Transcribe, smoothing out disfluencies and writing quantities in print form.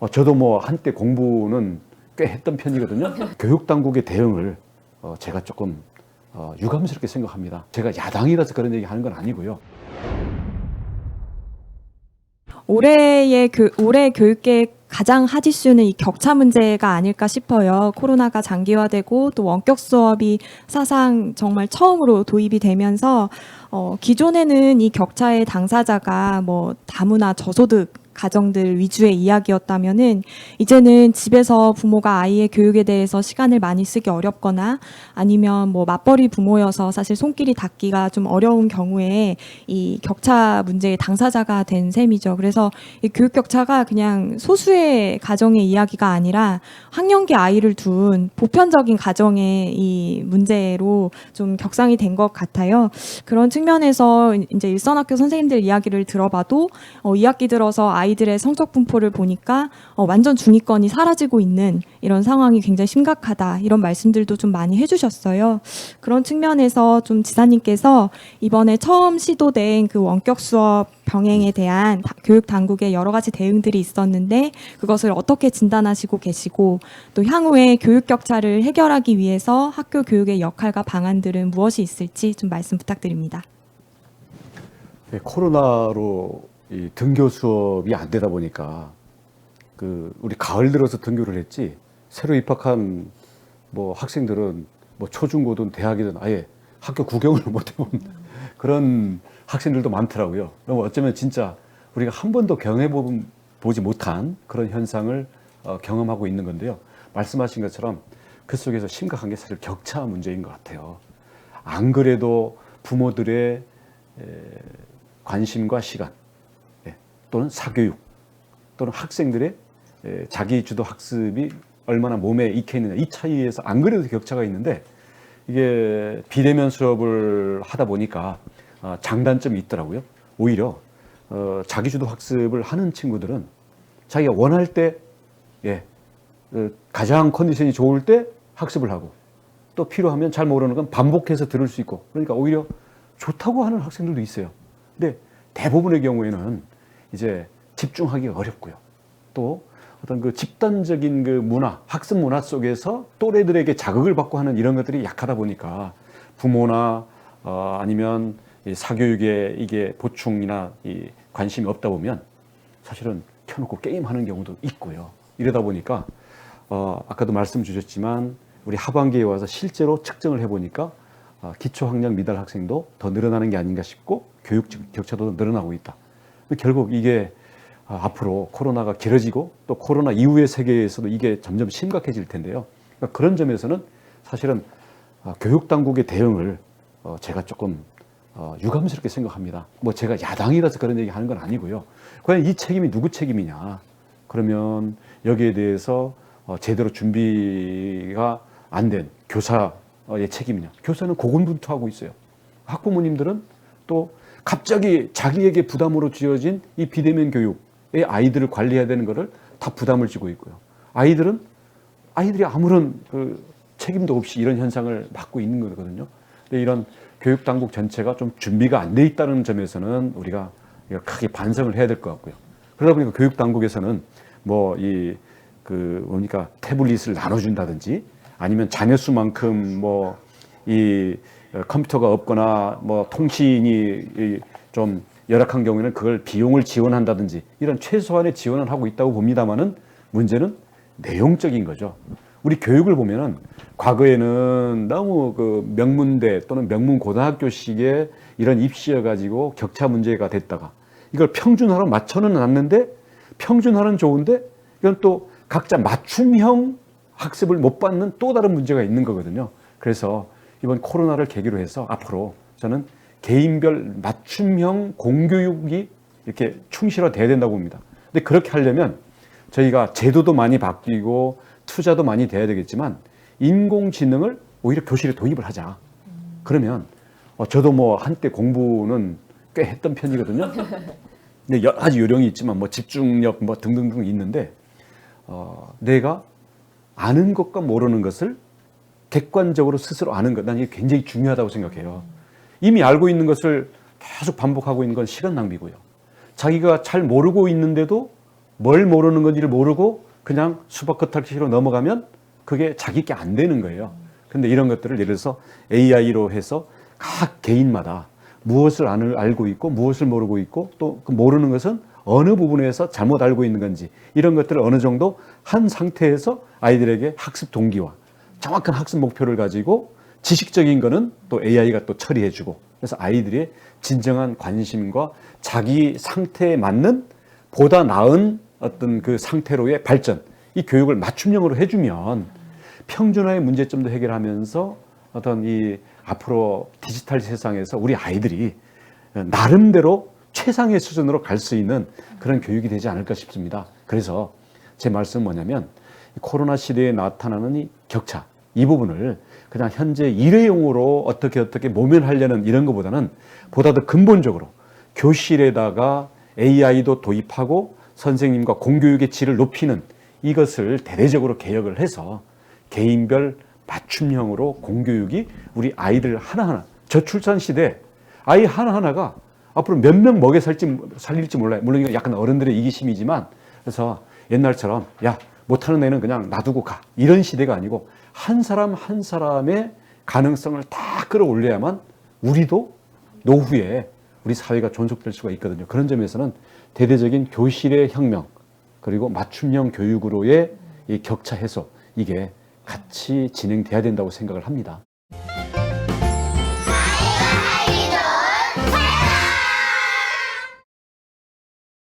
저도 뭐 한때 공부는 꽤 했던 편이거든요. 교육당국의 대응을 제가 조금 유감스럽게 생각합니다. 제가 야당이라서 그런 얘기 하는 건 아니고요. 올해 교육계의 가장 핫 이슈는 이 격차 문제가 아닐까 싶어요. 코로나가 장기화되고 또 원격 수업이 사상 정말 처음으로 도입이 되면서 기존에는 이 격차의 당사자가 뭐 다문화 저소득 가정들 위주의 이야기였다면은 이제는 집에서 부모가 아이의 교육에 대해서 시간을 많이 쓰기 어렵거나 아니면 뭐 맞벌이 부모여서 사실 손길이 닿기가 좀 어려운 경우에 이 격차 문제의 당사자가 된 셈이죠. 그래서 이 교육 격차가 그냥 소수의 가정의 이야기가 아니라 학령기 아이를 둔 보편적인 가정의 이 문제로 좀 격상이 된 것 같아요. 그런 측면에서 이제 일선학교 선생님들 이야기를 들어봐도 2학기 들어서 아이들의 성적 분포를 보니까 완전 중위권이 사라지고 있는 이런 상황이 굉장히 심각하다, 이런 말씀들도 좀 많이 해주셨어요. 그런 측면에서 좀 지사님께서 이번에 처음 시도된 그 원격 수업 병행에 대한 교육 당국의 여러 가지 대응들이 있었는데 그것을 어떻게 진단하시고 계시고 또 향후에 교육 격차를 해결하기 위해서 학교 교육의 역할과 방안들은 무엇이 있을지 좀 말씀 부탁드립니다. 네, 코로나로 이 등교 수업이 안 되다 보니까 우리 가을 들어서 등교를 했지, 새로 입학한 뭐 학생들은 뭐 초중고든 대학이든 아예 학교 구경을 못 해본 그런 학생들도 많더라고요. 그럼 어쩌면 진짜 우리가 한 번도 경험해보지 못한 그런 현상을 경험하고 있는 건데요. 말씀하신 것처럼 그 속에서 심각한 게 사실 격차 문제인 것 같아요. 안 그래도 부모들의 관심과 시간, 또는 사교육, 또는 학생들의 자기주도 학습이 얼마나 몸에 익혀 있느냐, 이 차이에서 안 그래도 격차가 있는데, 이게 비대면 수업을 하다 보니까 장단점이 있더라고요. 오히려 자기주도 학습을 하는 친구들은 자기가 원할 때, 가장 컨디션이 좋을 때 학습을 하고, 또 필요하면 잘 모르는 건 반복해서 들을 수 있고, 그러니까 오히려 좋다고 하는 학생들도 있어요. 근데 대부분의 경우에는 이제 집중하기가 어렵고요. 또 어떤 그 집단적인 그 문화, 학습 문화 속에서 또래들에게 자극을 받고 하는 이런 것들이 약하다 보니까 부모나 아니면 이 사교육에 이게 보충이나 이 관심이 없다 보면 사실은 켜놓고 게임하는 경우도 있고요. 이러다 보니까 아까도 말씀 주셨지만 우리 하반기에 와서 실제로 측정을 해보니까 기초학력 미달 학생도 더 늘어나는 게 아닌가 싶고 교육 격차도 늘어나고 있다. 결국 이게 앞으로 코로나가 길어지고 또 코로나 이후의 세계에서도 이게 점점 심각해질 텐데요. 그러니까 그런 점에서는 사실은 교육당국의 대응을 제가 조금 유감스럽게 생각합니다. 뭐 제가 야당이라서 그런 얘기 하는 건 아니고요. 과연 이 책임이 누구 책임이냐? 그러면 여기에 대해서 제대로 준비가 안 된 교사의 책임이냐? 교사는 고군분투하고 있어요. 학부모님들은 또 갑자기 자기에게 부담으로 지어진 이 비대면 교육의 아이들을 관리해야 되는 것을 다 부담을 지고 있고요. 아이들이 아무런 책임도 없이 이런 현상을 맡고 있는 거거든요. 근데 이런 교육 당국 전체가 좀 준비가 안 돼 있다는 점에서는 우리가 크게 반성을 해야 될 것 같고요. 그러다 보니까 교육 당국에서는 뭐 뭡니까, 태블릿을 나눠준다든지 아니면 자녀 수만큼 뭐 이 컴퓨터가 없거나 뭐 통신이 좀 열악한 경우에는 그걸 비용을 지원한다든지 이런 최소한의 지원을 하고 있다고 봅니다만은 문제는 내용적인 거죠. 우리 교육을 보면은 과거에는 너무 명문대 또는 명문고등학교식의 이런 입시여 가지고 격차 문제가 됐다가 이걸 평준화로 맞춰는 놨는데, 평준화는 좋은데 이건 또 각자 맞춤형 학습을 못 받는 또 다른 문제가 있는 거거든요. 그래서 이번 코로나를 계기로 해서 앞으로 저는 개인별 맞춤형 공교육이 이렇게 충실화돼야 된다고 봅니다. 근데 그렇게 하려면 저희가 제도도 많이 바뀌고 투자도 많이 돼야 되겠지만 인공지능을 오히려 교실에 도입을 하자. 그러면 저도 뭐 한때 공부는 꽤 했던 편이거든요. 근데 여러 가지 요령이 있지만 뭐 집중력 뭐 등등등 있는데 내가 아는 것과 모르는 것을 객관적으로 스스로 아는 것, 난 이게 굉장히 중요하다고 생각해요. 이미 알고 있는 것을 계속 반복하고 있는 건 시간 낭비고요. 자기가 잘 모르고 있는데도 뭘 모르는 건지를 모르고 그냥 수박 겉핥기로 넘어가면 그게 자기 게 안 되는 거예요. 근데 이런 것들을 예를 들어서 AI로 해서 각 개인마다 무엇을 알고 있고 무엇을 모르고 있고 또 그 모르는 것은 어느 부분에서 잘못 알고 있는 건지 이런 것들을 어느 정도 한 상태에서 아이들에게 학습 동기와 정확한 학습 목표를 가지고 지식적인 거는 또 AI가 또 처리해주고 그래서 아이들의 진정한 관심과 자기 상태에 맞는 보다 나은 어떤 그 상태로의 발전 이 교육을 맞춤형으로 해주면 평준화의 문제점도 해결하면서 어떤 이 앞으로 디지털 세상에서 우리 아이들이 나름대로 최상의 수준으로 갈 수 있는 그런 교육이 되지 않을까 싶습니다. 그래서 제 말씀은 뭐냐면 코로나 시대에 나타나는 이 격차 이 부분을 그냥 현재 일회용으로 어떻게 모면하려는 이런 것보다는 보다 더 근본적으로 교실에다가 AI도 도입하고 선생님과 공교육의 질을 높이는 이것을 대대적으로 개혁을 해서 개인별 맞춤형으로 공교육이 우리 아이들 하나하나 저출산 시대 아이 하나하나가 앞으로 몇 명 먹여 살릴지 몰라요. 물론 이건 약간 어른들의 이기심이지만 그래서 옛날처럼 야 못하는 애는 그냥 놔두고 가 이런 시대가 아니고 한 사람 한 사람의 가능성을 다 끌어올려야만 우리도 노후에 우리 사회가 존속될 수가 있거든요. 그런 점에서는 대대적인 교실의 혁명 그리고 맞춤형 교육으로의 이 격차 해소 이게 같이 진행돼야 된다고 생각을 합니다.